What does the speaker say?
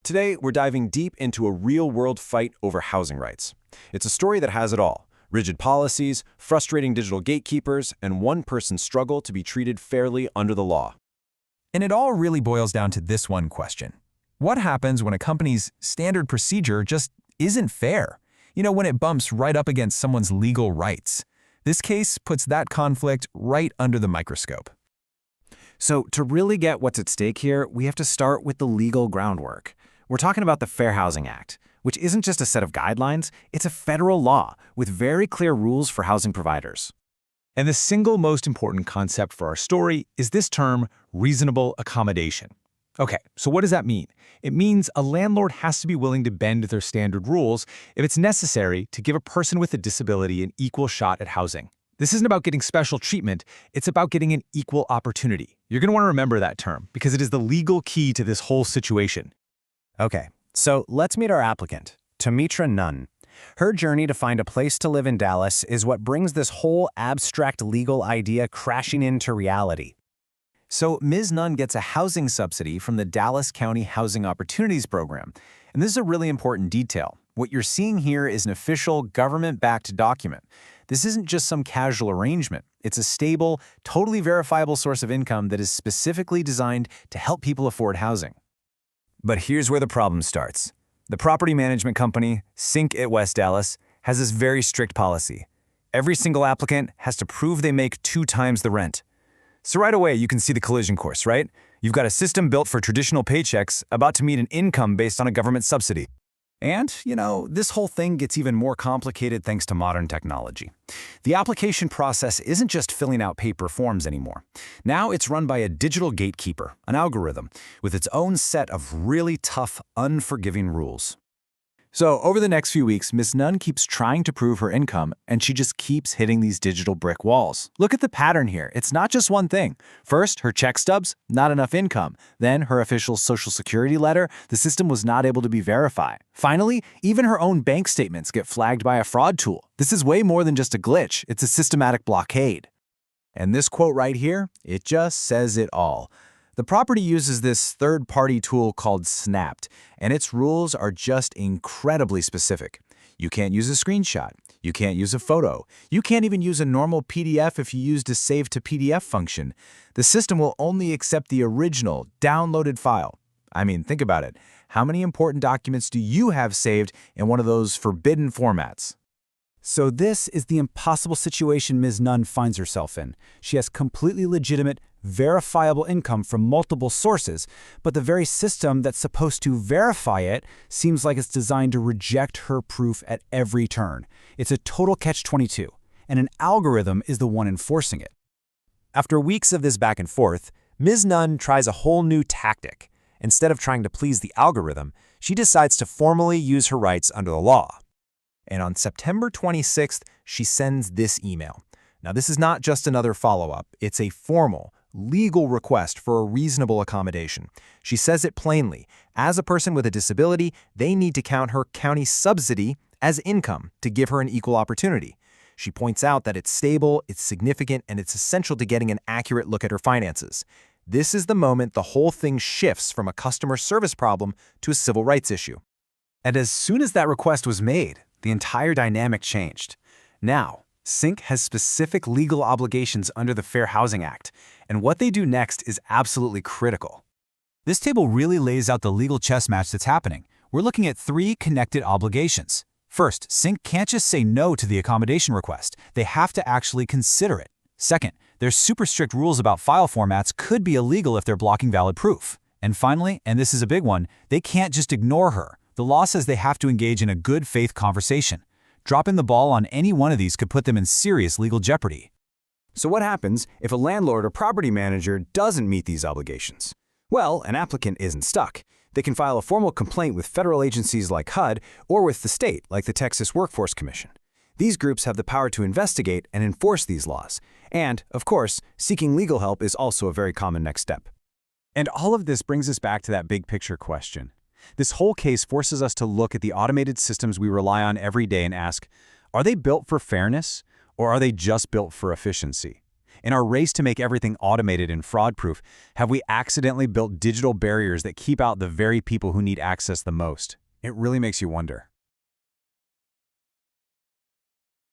Today, we're diving deep into a real-world fight over housing rights. It's a story that has it all: rigid policies, frustrating digital gatekeepers, and one person's struggle to be treated fairly under the law. And it all really boils down to this one question. What happens when a company's standard procedure just isn't fair? When it bumps right up against someone's legal rights. This case puts that conflict right under the microscope. So to really get what's at stake here, we have to start with the legal groundwork. We're talking about the Fair Housing Act, which isn't just a set of guidelines, it's a federal law with very clear rules for housing providers. And the single most important concept for our story is this term, reasonable accommodation. Okay, so what does that mean? It means a landlord has to be willing to bend their standard rules if it's necessary to give a person with a disability an equal shot at housing. This isn't about getting special treatment, it's about getting an equal opportunity. You're going to want to remember that term because it is the legal key to this whole situation. Okay, so let's meet our applicant, Tamitra Nunn. Her journey to find a place to live in Dallas is what brings this whole abstract legal idea crashing into reality. So Ms. Nunn gets a housing subsidy from the Dallas County Housing Opportunities Program. And this is a really important detail. What you're seeing here is an official government-backed document. This isn't just some casual arrangement. It's a stable, totally verifiable source of income that is specifically designed to help people afford housing. But here's where the problem starts. The property management company, Sync at West Dallas, has this very strict policy. Every single applicant has to prove they make 2 times the rent. So right away, you can see the collision course, right? You've got a system built for traditional paychecks about to meet an income based on a government subsidy. And, this whole thing gets even more complicated thanks to modern technology. The application process isn't just filling out paper forms anymore. Now it's run by a digital gatekeeper, an algorithm, with its own set of really tough, unforgiving rules. So over the next few weeks, Ms. Nunn keeps trying to prove her income, and she just keeps hitting these digital brick walls. Look at the pattern here. It's not just one thing. First, her check stubs, not enough income. Then her official Social Security letter, the system was not able to be verified. Finally, even her own bank statements get flagged by a fraud tool. This is way more than just a glitch. It's a systematic blockade. And this quote right here, it just says it all. The property uses this third-party tool called Snapped, and its rules are just incredibly specific. You can't use a screenshot. You can't use a photo. You can't even use a normal PDF if you used a Save to PDF function. The system will only accept the original, downloaded file. I mean, think about it. How many important documents do you have saved in one of those forbidden formats? So this is the impossible situation Ms. Nunn finds herself in. She has completely legitimate, verifiable income from multiple sources, but the very system that's supposed to verify it seems like it's designed to reject her proof at every turn. It's a total catch-22, and an algorithm is the one enforcing it. After weeks of this back and forth, Ms. Nunn tries a whole new tactic. Instead of trying to please the algorithm, she decides to formally use her rights under the law. And on September 26th, she sends this email. Now, this is not just another follow-up. It's a formal, legal request for a reasonable accommodation. She says it plainly. As a person with a disability, they need to count her county subsidy as income to give her an equal opportunity. She points out that it's stable, it's significant, and it's essential to getting an accurate look at her finances. This is the moment the whole thing shifts from a customer service problem to a civil rights issue. And as soon as that request was made, the entire dynamic changed. Now, Sync has specific legal obligations under the Fair Housing Act, and what they do next is absolutely critical. This table really lays out the legal chess match that's happening. We're looking at 3 connected obligations. First, Sync can't just say no to the accommodation request. They have to actually consider it. Second, their super strict rules about file formats could be illegal if they're blocking valid proof. And finally, and this is a big one, they can't just ignore her. The law says they have to engage in a good faith conversation. Dropping the ball on any one of these could put them in serious legal jeopardy. So what happens if a landlord or property manager doesn't meet these obligations? Well, an applicant isn't stuck. They can file a formal complaint with federal agencies like HUD or with the state like the Texas Workforce Commission. These groups have the power to investigate and enforce these laws. And, of course, seeking legal help is also a very common next step. And all of this brings us back to that big picture question. This whole case forces us to look at the automated systems we rely on every day and ask, are they built for fairness or are they just built for efficiency? In our race to make everything automated and fraud-proof, have we accidentally built digital barriers that keep out the very people who need access the most? It really makes you wonder.